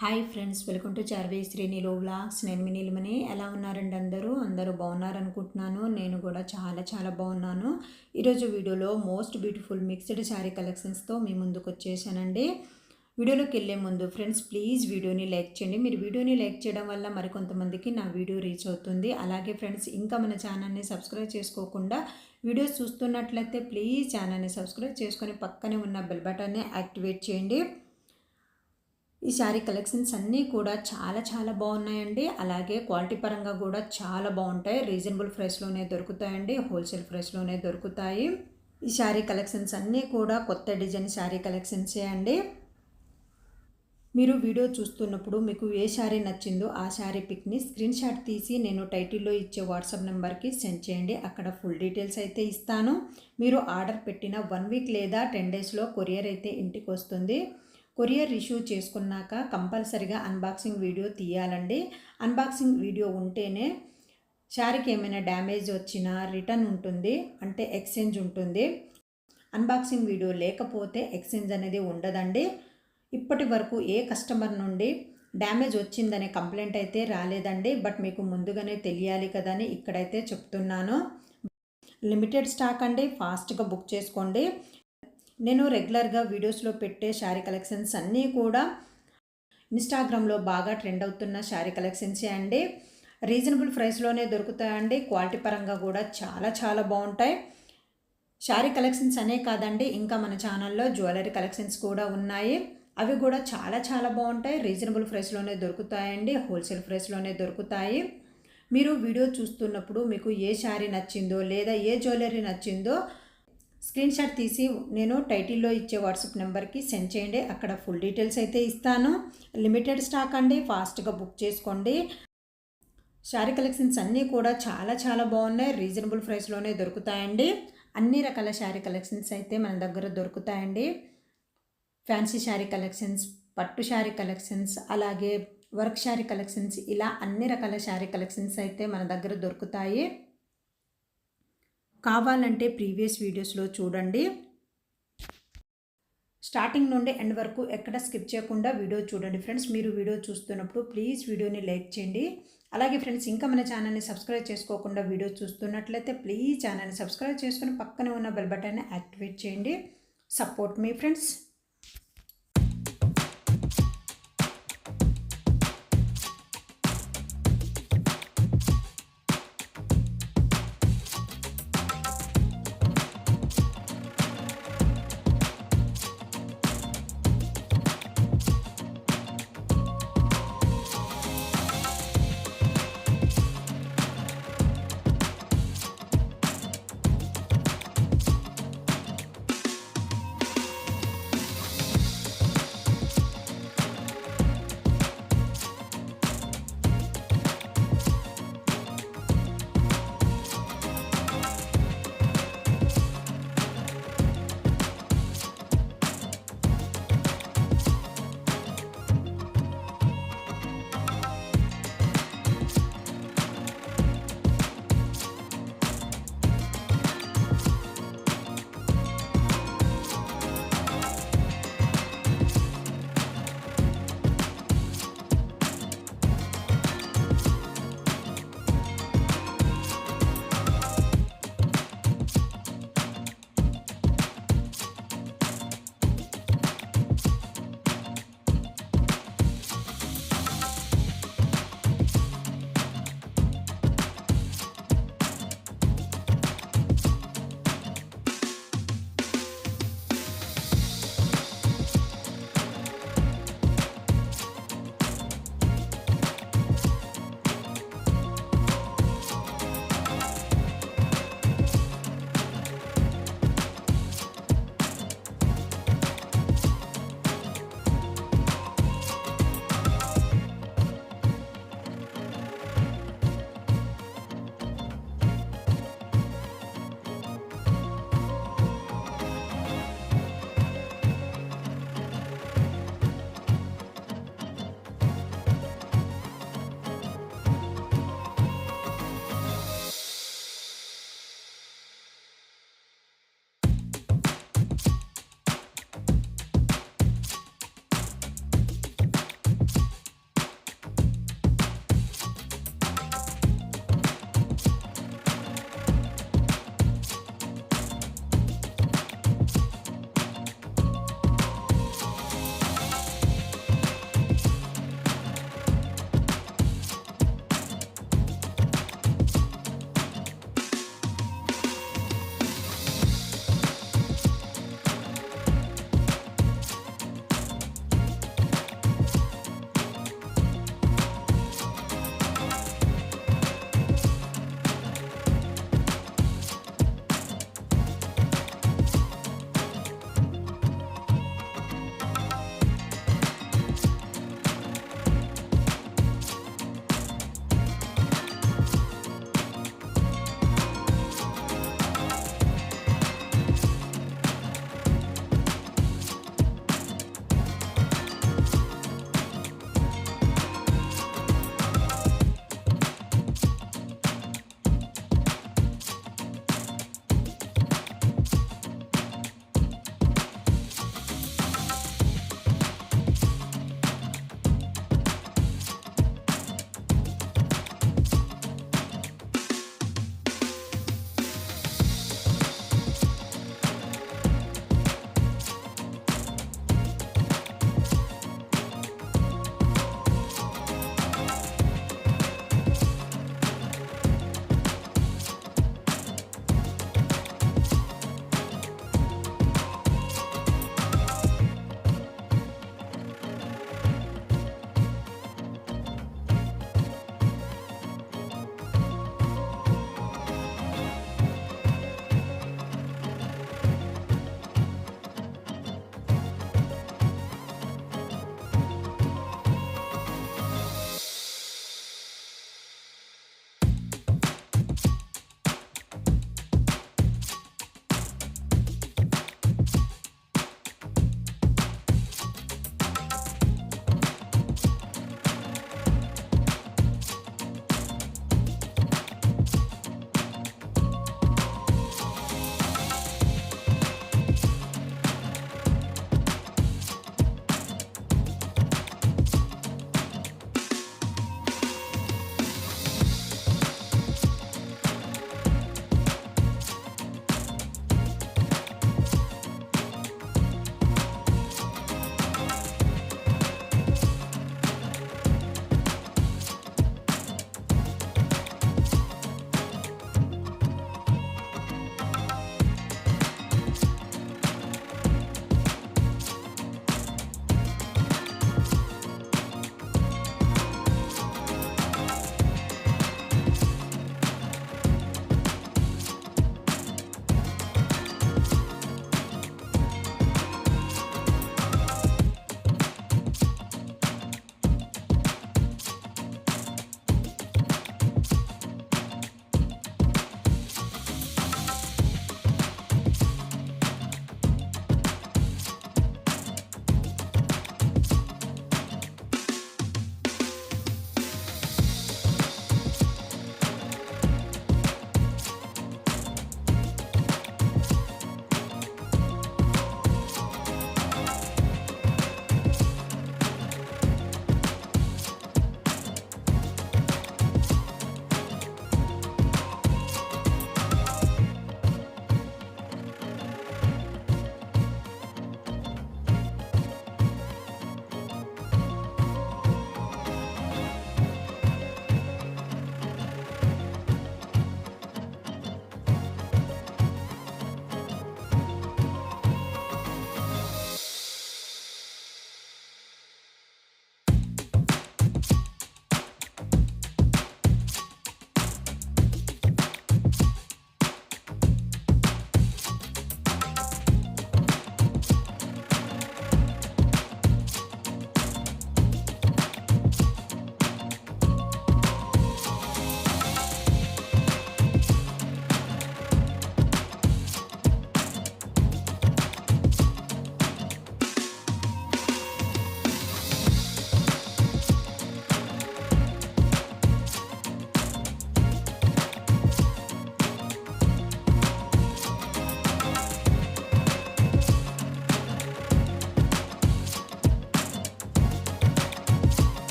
Hi friends, welcome to Charvi శ్రీనిలో vlogs. నేను మీ నీలిమని. ఎలా ఉన్నారండి? అందరూ బాగున్నారనుకుంటున్నాను. నేను కూడా చాలా బాగున్నాను. ఈరోజు వీడియోలో మోస్ట్ బ్యూటిఫుల్ మిక్స్డ్ శారీ కలెక్షన్స్తో మీ ముందుకు వచ్చేసానండి. వీడియోలోకి వెళ్ళే ముందు ఫ్రెండ్స్ ప్లీజ్ వీడియోని లైక్ చేయండి. మీరు వీడియోని లైక్ చేయడం వల్ల మరికొంతమందికి నా వీడియో రీచ్ అవుతుంది. అలాగే ఫ్రెండ్స్, ఇంకా మన ఛానల్ని సబ్స్క్రైబ్ చేసుకోకుండా వీడియోస్ చూస్తున్నట్లయితే ప్లీజ్ ఛానల్ని సబ్స్క్రైబ్ చేసుకొని పక్కనే ఉన్న బెల్ బటన్ని యాక్టివేట్ చేయండి. ఈ శారీ కలెక్షన్స్ అన్నీ కూడా చాలా బాగున్నాయండి. అలాగే క్వాలిటీ పరంగా కూడా చాలా బాగుంటాయి. రీజనబుల్ ప్రైస్లోనే దొరుకుతాయండి, హోల్సేల్ ప్రైస్లోనే దొరుకుతాయి. ఈ శారీ కలెక్షన్స్ అన్నీ కూడా కొత్త డిజైన్ శారీ కలెక్షన్సే అండి. మీరు వీడియో చూస్తున్నప్పుడు మీకు ఏ శారీ నచ్చిందో ఆ శారీ పిక్ని స్క్రీన్ షాట్ తీసి నేను టైటిల్లో ఇచ్చే వాట్సాప్ నెంబర్కి సెండ్ చేయండి. అక్కడ ఫుల్ డీటెయిల్స్ అయితే ఇస్తాను. మీరు ఆర్డర్ పెట్టిన 1 వీక్ లేదా 10 డేస్లో కొరియర్ అయితే ఇంటికి వస్తుంది. కొరియర్ రిసీవ్ చేసుకున్నాక కంపల్సరిగా అన్బాక్సింగ్ వీడియో తీయాలండి. అన్బాక్సింగ్ వీడియో ఉంటేనే శారీకి ఏమైనా డ్యామేజ్ వచ్చినా రిటర్న్ ఉంటుంది, అంటే ఎక్స్చేంజ్ ఉంటుంది. అన్బాక్సింగ్ వీడియో లేకపోతే ఎక్స్చేంజ్ అనేది ఉండదండి. ఇప్పటి వరకు ఏ కస్టమర్ నుండి డ్యామేజ్ వచ్చిందనే కంప్లైంట్ అయితే రాలేదండి. బట్ మీకు ముందుగానే తెలియాలి కదని ఇక్కడైతే చెప్తున్నాను. లిమిటెడ్ స్టాక్ అండి, ఫాస్ట్గా బుక్ చేసుకోండి. నేను రెగ్యులర్గా వీడియోస్లో పెట్టే శారీ కలెక్షన్స్ అన్నీ కూడా ఇన్స్టాగ్రామ్లో బాగా ట్రెండ్ అవుతున్న శారీ కలెక్షన్సే అండి. రీజనబుల్ ప్రైస్లోనే దొరుకుతాయండి. క్వాలిటీ పరంగా కూడా చాలా బాగుంటాయి. శారీ కలెక్షన్స్ అనే కాదండి, ఇంకా మన ఛానల్లో జ్యువెలరీ కలెక్షన్స్ కూడా ఉన్నాయి. అవి కూడా చాలా బాగుంటాయి. రీజనబుల్ ప్రైస్లోనే దొరుకుతాయండి, హోల్సేల్ ప్రైస్లోనే దొరుకుతాయి. మీరు వీడియో చూస్తున్నప్పుడు మీకు ఏ శారీ నచ్చిందో లేదా ఏ జ్యువెలరీ నచ్చిందో స్క్రీన్ షాట్ తీసి నేను టైటిల్లో ఇచ్చే వాట్సాప్ నెంబర్కి సెండ్ చేయండి. అక్కడ ఫుల్ డీటెయిల్స్ అయితే ఇస్తాను. లిమిటెడ్ స్టాక్ అండి, ఫాస్ట్గా బుక్ చేసుకోండి. శారీ కలెక్షన్స్ అన్నీ కూడా చాలా బాగున్నాయి. రీజనబుల్ ప్రైస్లోనే దొరుకుతాయండి. అన్ని రకాల శారీ కలెక్షన్స్ అయితే మన దగ్గర దొరుకుతాయండి. ఫ్యాన్సీ శారీ కలెక్షన్స్, పట్టు శారీ కలెక్షన్స్, అలాగే వర్క్ శారీ కలెక్షన్స్, ఇలా అన్ని రకాల శారీ కలెక్షన్స్ అయితే మన దగ్గర దొరుకుతాయి. కావాలంటే ప్రీవియస్ వీడియోస్లో చూడండి. స్టార్టింగ్ నుండి ఎండ్ వరకు ఎక్కడ స్కిప్ చేయకుండా వీడియో చూడండి ఫ్రెండ్స్. మీరు వీడియో చూస్తున్నప్పుడు ప్లీజ్ వీడియోని లైక్ చేయండి. అలాగే ఫ్రెండ్స్, ఇంకా మన ఛానల్ని సబ్స్క్రైబ్ చేసుకోకుండా వీడియో చూస్తున్నట్లయితే ప్లీజ్ ఛానల్ని సబ్స్క్రైబ్ చేసుకుని పక్కనే ఉన్న బెల్ బటన్ని యాక్టివేట్ చేయండి. సపోర్ట్ మీ ఫ్రెండ్స్.